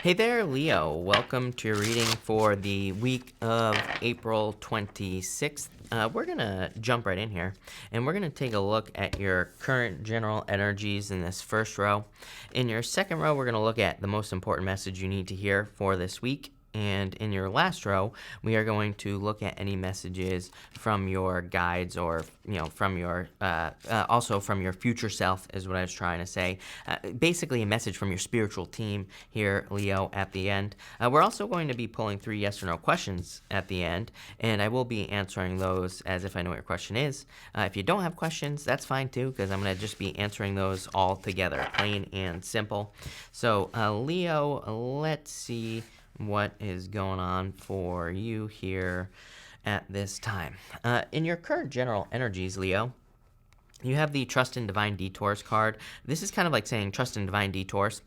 Hey there, Leo. Welcome to your reading for the week of April 26th. We're going to jump right in here, and we're going to take a look at your current general energies in this first row. In your second row, we're going to look at the most important message you need to hear for this week. And in your last row, we are going to look at any messages from your guides or, from your, also from your future self is what I was trying to say. Basically a message from your spiritual team here, Leo, at the end. We're also going to be pulling 3 yes or no questions at the end, and I will be answering those as if I know what your question is. If you don't have questions, that's fine too, because I'm going to just be answering those all together, plain and simple. So, Leo, let's see what is going on for you here at this time. In your current general energies, Leo, you have the Trust in Divine Detours card. This is kind of like saying Trust in Divine Detours.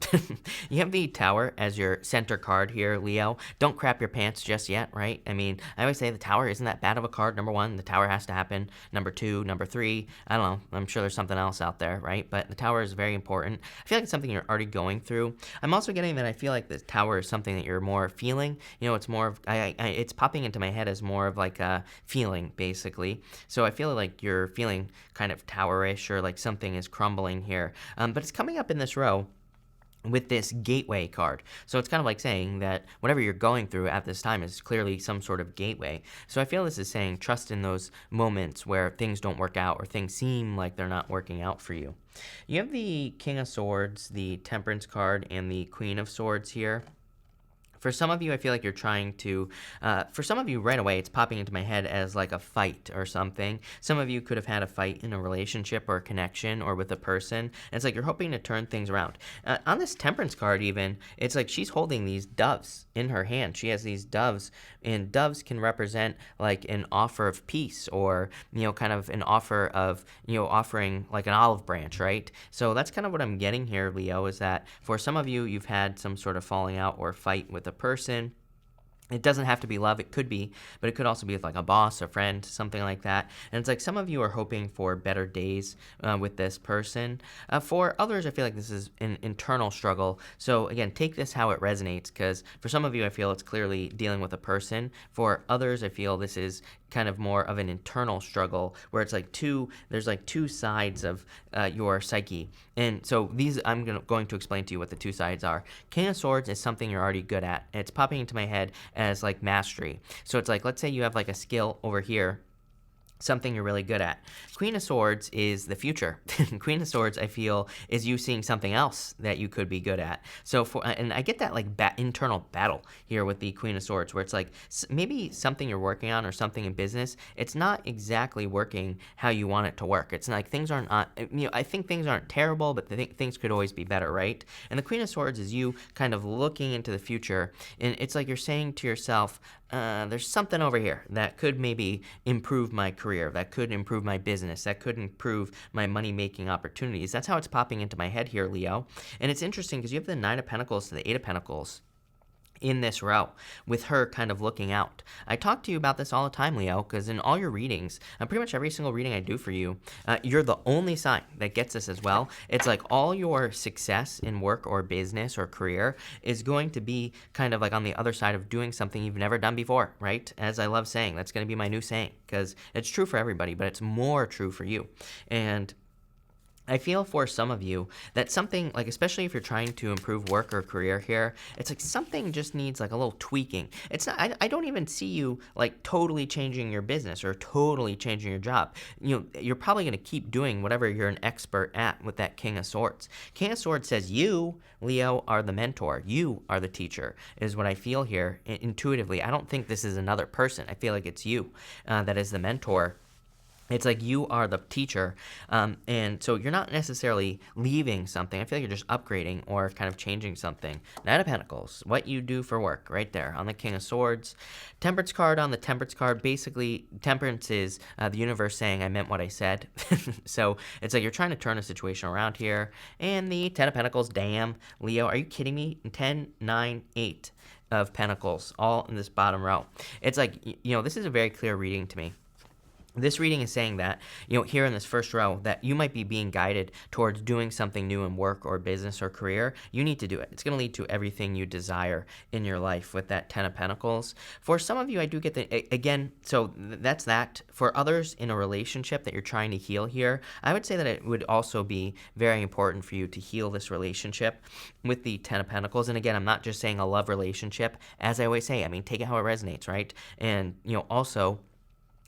You have the Tower as your center card here, Leo. Don't crap your pants just yet, right? I mean, I always say the Tower isn't that bad of a card. Number 1, the Tower has to happen. Number 2, number 3, I don't know. I'm sure there's something else out there, right? But the Tower is very important. I feel like it's something you're already going through. I'm also getting that I feel like the Tower is something that you're more feeling. It's more of, it's popping into my head as more of like a feeling, basically. So I feel like you're feeling kind of towerish, or like something is crumbling here. But it's coming up in this row with this gateway card. So it's kind of like saying that whatever you're going through at this time is clearly some sort of gateway. So I feel this is saying trust in those moments where things don't work out or things seem like they're not working out for you. You have the King of Swords, the Temperance card, and the Queen of Swords here. For some of you, I feel like you're trying to, for some of you right away, it's popping into my head as like a fight or something. Some of you could have had a fight in a relationship or a connection or with a person. And it's like you're hoping to turn things around. On this Temperance card even, it's like she's holding these doves in her hand. She has these doves, and doves can represent like an offer of peace, or, kind of an offer of, offering like an olive branch, right? So that's kind of what I'm getting here, Leo, is that for some of you, you've had some sort of falling out or fight with a person. It doesn't have to be love. It could be, but it could also be with like a boss, a friend, something like that. And it's like some of you are hoping for better days with this person. For others, I feel like this is an internal struggle. So again, take this how it resonates, because for some of you, I feel it's clearly dealing with a person. For others, I feel this is kind of more of an internal struggle where it's like there's like two sides of your psyche. And so these, I'm going to explain to you what the two sides are. King of Swords is something you're already good at. It's popping into my head as like mastery. So it's like, let's say you have like a skill over here, something you're really good at. Queen of Swords is the future. Queen of Swords, I feel, is you seeing something else that you could be good at. So and I get that like internal battle here with the Queen of Swords, where it's like maybe something you're working on or something in business, it's not exactly working how you want it to work. It's like things aren't, I think things aren't terrible, but things could always be better, right? And the Queen of Swords is you kind of looking into the future, and it's like you're saying to yourself, there's something over here that could maybe improve my career, that could improve my business, that could improve my money-making opportunities. That's how it's popping into my head here, Leo. And it's interesting because you have the Nine of Pentacles to the Eight of Pentacles in this row, with her kind of looking out. I talk to you about this all the time, Leo, because in all your readings, pretty much every single reading I do for you, you're the only sign that gets this as well. It's like all your success in work or business or career is going to be kind of like on the other side of doing something you've never done before, right? As I love saying, that's going to be my new saying, because it's true for everybody, but it's more true for you. And I feel for some of you that something, like especially if you're trying to improve work or career here, it's like something just needs like a little tweaking. It's not, I don't even see you like totally changing your business or totally changing your job. You're probably going to keep doing whatever you're an expert at with that King of Swords. King of Swords says you, Leo, are the mentor. You are the teacher, is what I feel here intuitively. I don't think this is another person. I feel like it's you that is the mentor. It's like you are the teacher, and so you're not necessarily leaving something. I feel like you're just upgrading or kind of changing something. Knight of Pentacles, what you do for work, right there on the King of Swords. Temperance card on the Temperance card. Basically, temperance is the universe saying I meant what I said. So it's like you're trying to turn a situation around here. And the Ten of Pentacles, damn, Leo, are you kidding me? 10, 9, 8 of Pentacles, all in this bottom row. It's like, this is a very clear reading to me. This reading is saying that, here in this first row, that you might be being guided towards doing something new in work or business or career. You need to do it. It's going to lead to everything you desire in your life with that Ten of Pentacles. For some of you, I do get again, so that's that. For others in a relationship that you're trying to heal here, I would say that it would also be very important for you to heal this relationship with the Ten of Pentacles. And again, I'm not just saying a love relationship. As I always say, I mean, take it how it resonates, right? And, also,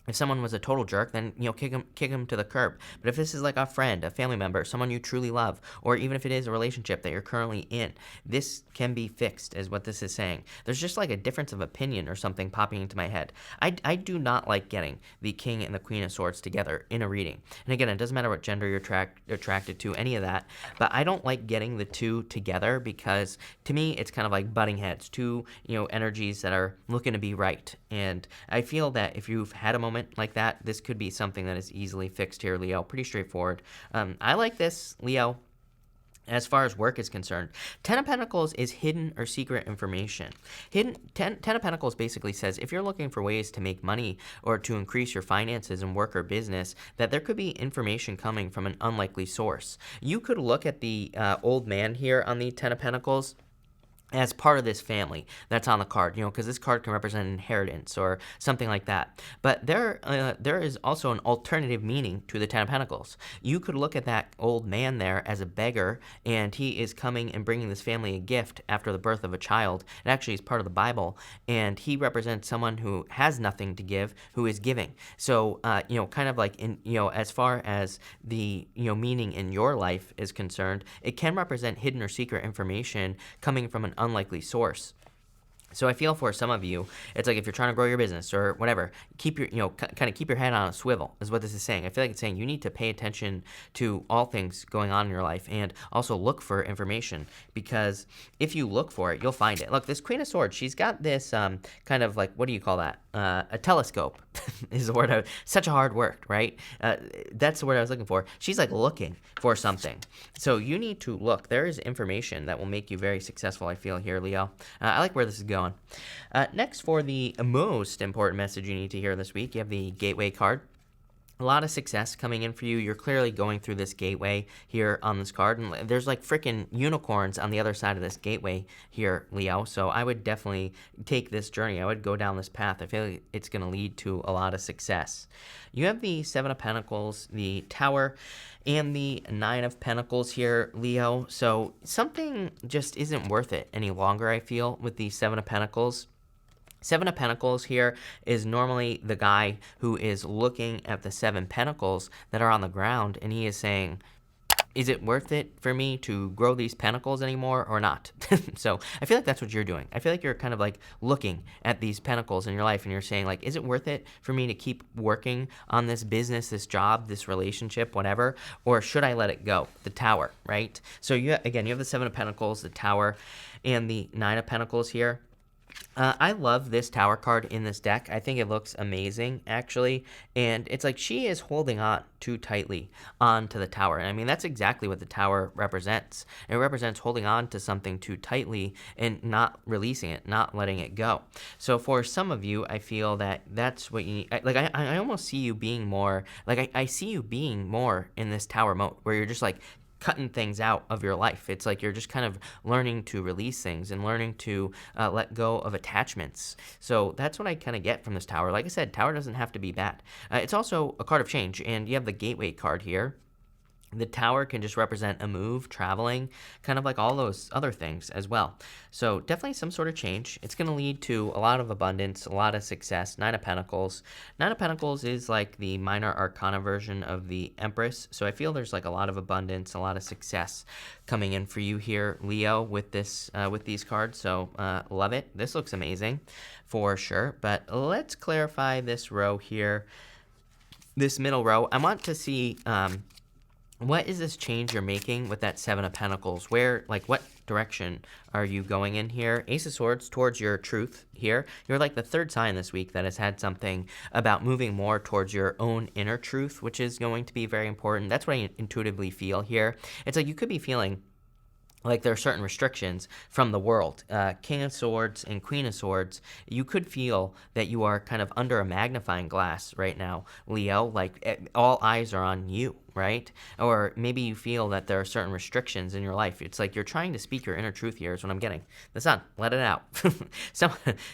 if someone was a total jerk, then, kick him to the curb. But if this is like a friend, a family member, someone you truly love, or even if it is a relationship that you're currently in, this can be fixed, is what this is saying. There's just like a difference of opinion or something popping into my head. I do not like getting the King and the Queen of Swords together in a reading. And again, it doesn't matter what gender you're attracted to, any of that. But I don't like getting the two together because, to me, it's kind of like butting heads. Two, energies that are looking to be right. And I feel that if you've had a moment like that, this could be something that is easily fixed here, Leo. Pretty straightforward. I like this, Leo. As far as work is concerned, Ten of Pentacles is hidden or secret information. Ten of Pentacles basically says if you're looking for ways to make money or to increase your finances in work or business, that there could be information coming from an unlikely source. You could look at the old man here on the Ten of Pentacles as part of this family that's on the card, because this card can represent inheritance or something like that. But there is also an alternative meaning to the Ten of Pentacles. You could look at that old man there as a beggar, and he is coming and bringing this family a gift after the birth of a child. It actually is part of the Bible, and he represents someone who has nothing to give, who is giving. So, kind of like in, as far as the, meaning in your life is concerned, it can represent hidden or secret information coming from an unlikely source. So I feel for some of you, it's like if you're trying to grow your business or whatever, keep your, kind of keep your head on a swivel is what this is saying. I feel like it's saying you need to pay attention to all things going on in your life and also look for information, because if you look for it, you'll find it. Look, this Queen of Swords, she's got this kind of like, what do you call that? A telescope is the word. Such a hard word, right? That's the word I was looking for. She's like looking for something. So you need to look. There is information that will make you very successful, I feel here, Leo. I like where this is going. Next, for the most important message you need to hear this week, you have the Gateway card. A lot of success coming in for you. You're clearly going through this gateway here on this card. And there's like freaking unicorns on the other side of this gateway here, Leo. So I would definitely take this journey. I would go down this path. I feel like it's going to lead to a lot of success. You have the Seven of Pentacles, the Tower, and the Nine of Pentacles here, Leo. So something just isn't worth it any longer, I feel, with the Seven of Pentacles. Seven of Pentacles here is normally the guy who is looking at the seven pentacles that are on the ground, and he is saying, is it worth it for me to grow these pentacles anymore or not? So I feel like that's what you're doing. I feel like you're kind of like looking at these pentacles in your life and you're saying like, is it worth it for me to keep working on this business, this job, this relationship, whatever, or should I let it go? The Tower, right? So you have the Seven of Pentacles, the Tower, and the Nine of Pentacles here. I love this Tower card in this deck. I think it looks amazing, actually. And it's like she is holding on too tightly onto the Tower. And I mean, that's exactly what the Tower represents. It represents holding on to something too tightly and not releasing it, not letting it go. So for some of you, I feel that that's what you need. I almost see you being more, I see you being more in this Tower mode where you're just like, cutting things out of your life. It's like you're just kind of learning to release things and learning to let go of attachments. So that's what I kind of get from this Tower. Like I said, Tower doesn't have to be bad. It's also a card of change, and you have the Gateway card here. The Tower can just represent a move, traveling, kind of like all those other things as well. So definitely some sort of change. It's going to lead to a lot of abundance, a lot of success. Nine of Pentacles. Nine of Pentacles is like the minor arcana version of the Empress. So I feel there's like a lot of abundance, a lot of success coming in for you here, Leo, with this with these cards. So love it. This looks amazing for sure. But let's clarify this row here. This middle row. I want to see what is this change you're making with that Seven of Pentacles? Where, like, what direction are you going in here? Ace of Swords towards your truth here. You're like the third sign this week that has had something about moving more towards your own inner truth, which is going to be very important. That's what I intuitively feel here. It's like you could be feeling like there are certain restrictions from the world. King of Swords and Queen of Swords, you could feel that you are kind of under a magnifying glass right now, Leo. Like all eyes are on you, right? Or maybe you feel that there are certain restrictions in your life. It's like you're trying to speak your inner truth here is what I'm getting. The Sun, let it out. So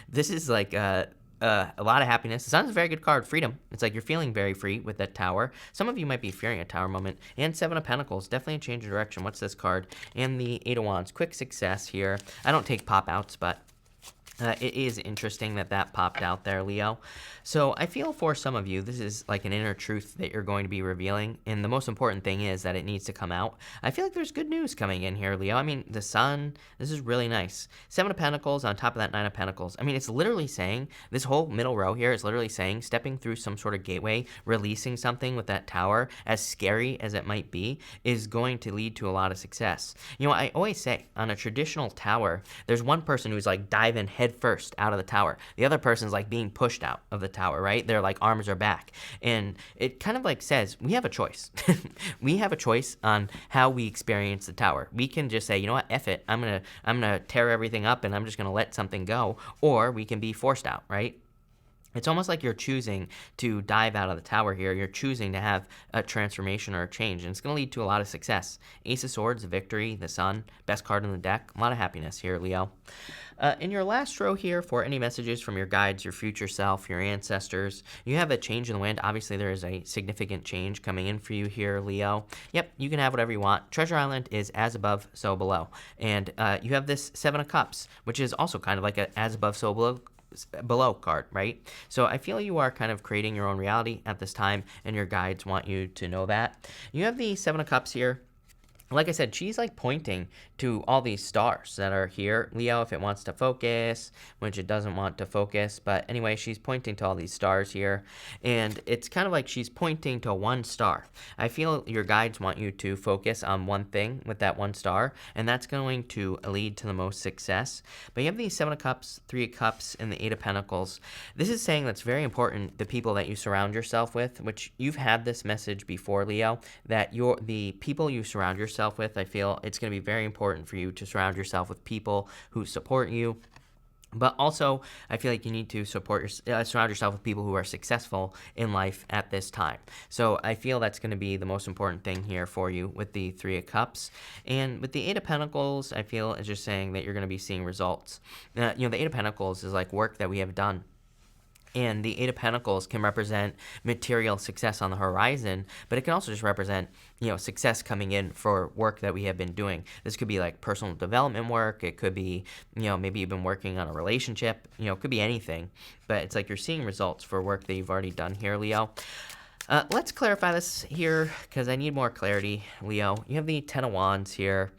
this is like a lot of happiness. The Sun's a very good card. Freedom. It's like you're feeling very free with that Tower. Some of you might be fearing a Tower moment. And Seven of Pentacles. Definitely a change of direction. What's this card? And the Eight of Wands. Quick success here. I don't take pop-outs, but it is interesting that that popped out there, Leo. So I feel for some of you, this is like an inner truth that you're going to be revealing. And the most important thing is that it needs to come out. I feel like there's good news coming in here, Leo. I mean, the Sun, this is really nice. Seven of Pentacles on top of that Nine of Pentacles. I mean, it's literally saying, this whole middle row here is literally saying, stepping through some sort of gateway, releasing something with that Tower, as scary as it might be, is going to lead to a lot of success. You know, I always say, on a traditional Tower, there's one person who's like diving head first out of the Tower. The other person's like being pushed out of the Tower, right? Their like arms are back. And it kind of like says, we have a choice. We have a choice on how we experience the Tower. We can just say, you know what, F it. I'm gonna tear everything up and I'm just gonna let something go. Or we can be forced out, right? It's almost like you're choosing to dive out of the Tower here. You're choosing to have a transformation or a change, and it's going to lead to a lot of success. Ace of Swords, victory, the Sun, best card in the deck. A lot of happiness here, Leo. In your last row here, for any messages from your guides, your future self, your ancestors, you have a change in the wind. Obviously, there is a significant change coming in for you here, Leo. Yep, you can have whatever you want. Treasure Island is as above, so below. And you have this Seven of Cups, which is also kind of like a as above, so below card, right? So I feel you are kind of creating your own reality at this time, and your guides want you to know that. You have the Seven of Cups here. Like I said, she's like pointing to all these stars that are here, Leo, if it wants to focus, which it doesn't want to focus. But anyway, she's pointing to all these stars here. And it's kind of like she's pointing to one star. I feel your guides want you to focus on one thing with that one star, and that's going to lead to the most success. But you have these Seven of Cups, Three of Cups, and the Eight of Pentacles. This is saying that's very important, the people that you surround yourself with, which you've had this message before, Leo, that the people you surround yourself with, I feel it's going to be very important for you to surround yourself with people who support you. But also, I feel like you need to surround yourself with people who are successful in life at this time. So I feel that's going to be the most important thing here for you with the Three of Cups. And with the Eight of Pentacles, I feel it's just saying that you're going to be seeing results. The Eight of Pentacles is like work that we have done. And the Eight of Pentacles can represent material success on the horizon, but it can also just represent, success coming in for work that we have been doing. This could be like personal development work. It could be, maybe you've been working on a relationship. It could be anything. But it's like you're seeing results for work that you've already done here, Leo. Let's clarify this here because I need more clarity, Leo. You have the Ten of Wands here.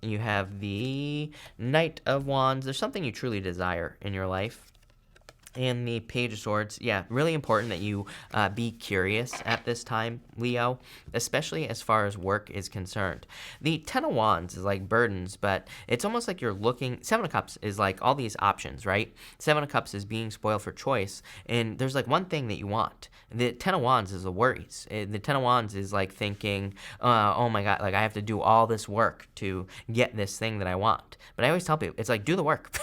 You have the Knight of Wands. There's something you truly desire in your life. And the Page of Swords, yeah, really important that you be curious at this time, Leo, especially as far as work is concerned. The Ten of Wands is like burdens, but it's almost like you're looking. Seven of Cups is like all these options, right? Seven of Cups is being spoiled for choice, and there's like one thing that you want. The Ten of Wands is the worries. The Ten of Wands is like thinking, oh my God, like I have to do all this work to get this thing that I want. But I always tell people, it's like, do the work.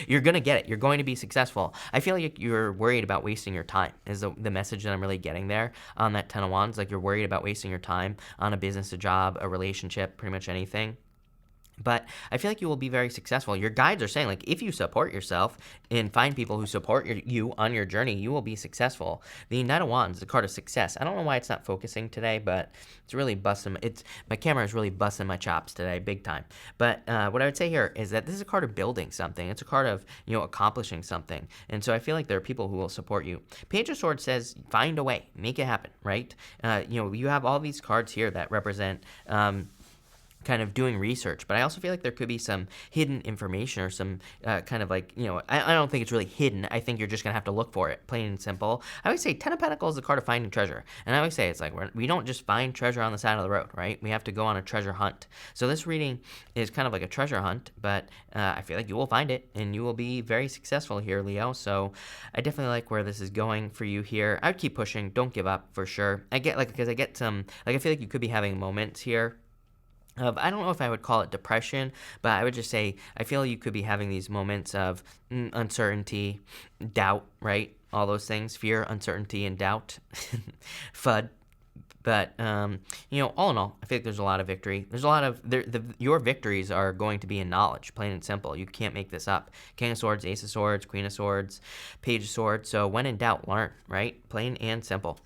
You're going to get it. You're going to be successful. I feel like you're worried about wasting your time is the message that I'm really getting there on that Ten of Wands. Like you're worried about wasting your time on a business, a job, a relationship, pretty much anything. But I feel like you will be very successful. Your guides are saying, like, if you support yourself and find people who support you on your journey, you will be successful. The Knight of Wands, the card of success. I don't know why it's not focusing today, but it's really busting. My camera is really busting my chops today, big time. But what I would say here is that this is a card of building something. It's a card of, accomplishing something. And so I feel like there are people who will support you. Page of Swords says, find a way, make it happen, right? You have all these cards here that represent kind of doing research, but I also feel like there could be some hidden information or some kind of like, I don't think it's really hidden. I think you're just going to have to look for it, plain and simple. I always say Ten of Pentacles is the card of finding treasure. And I always say it's like we don't just find treasure on the side of the road, right? We have to go on a treasure hunt. So this reading is kind of like a treasure hunt, but I feel like you will find it and you will be very successful here, Leo. So I definitely like where this is going for you here. I would keep pushing. Don't give up for sure. I feel like you could be having moments here I don't know if I would call it depression, but I would just say I feel you could be having these moments of uncertainty, doubt, right? All those things, fear, uncertainty, and doubt. FUD. But all in all, I feel like there's a lot of victory. There's a lot of your victories are going to be in knowledge, plain and simple. You can't make this up. King of Swords, Ace of Swords, Queen of Swords, Page of Swords. So when in doubt, learn, right? Plain and simple.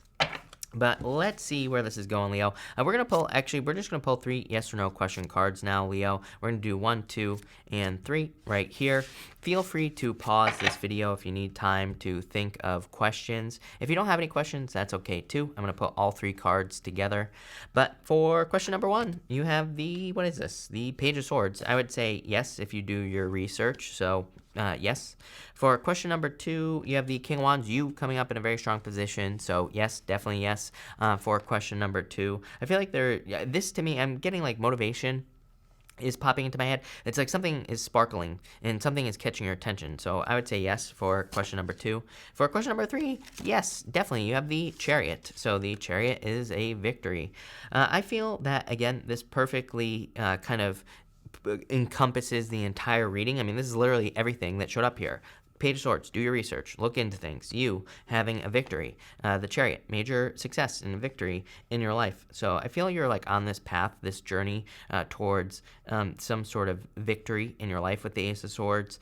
But let's see where this is going, Leo. We're going to pull, actually, we're just going to pull 3 yes or no question cards now, Leo. We're going to do 1, 2, and 3 right here. Feel free to pause this video if you need time to think of questions. If you don't have any questions, that's okay too. I'm going to put all 3 cards together. But for question number 1, you have what is this? The Page of Swords. I would say yes if you do your research. So yes. For question number 2, you have the King of Wands, you coming up in a very strong position. So yes, definitely yes. For question number 2, I feel like this to me, I'm getting like motivation is popping into my head. It's like something is sparkling and something is catching your attention. So I would say yes for question number 2. For question number 3, yes, definitely. You have the Chariot. So the Chariot is a victory. I feel that, again, this perfectly kind of encompasses the entire reading. I mean, this is literally everything that showed up here. Page of Swords, do your research, look into things. You having a victory. The Chariot, major success and victory in your life. So I feel you're like on this path, this journey towards some sort of victory in your life with the Ace of Swords.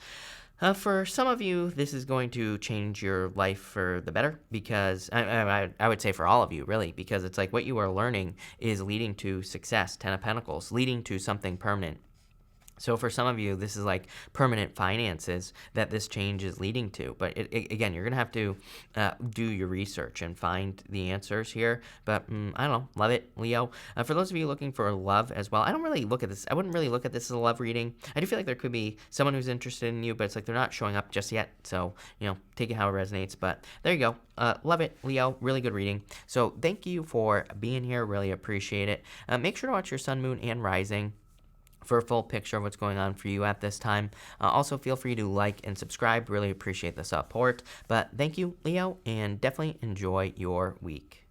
For some of you, this is going to change your life for the better, because I would say for all of you, really, because it's like what you are learning is leading to success, 10 of Pentacles, leading to something permanent. So for some of you, this is like permanent finances that this change is leading to. But again, you're going to have to do your research and find the answers here. But I don't know. Love it, Leo. For those of you looking for love as well, I don't really look at this. I wouldn't really look at this as a love reading. I do feel like there could be someone who's interested in you, but it's like they're not showing up just yet. So, take it how it resonates. But there you go. Love it, Leo. Really good reading. So thank you for being here. Really appreciate it. Make sure to watch your sun, moon, and rising for a full picture of what's going on for you at this time. Also, feel free to like and subscribe. Really appreciate the support. But thank you, Leo, and definitely enjoy your week.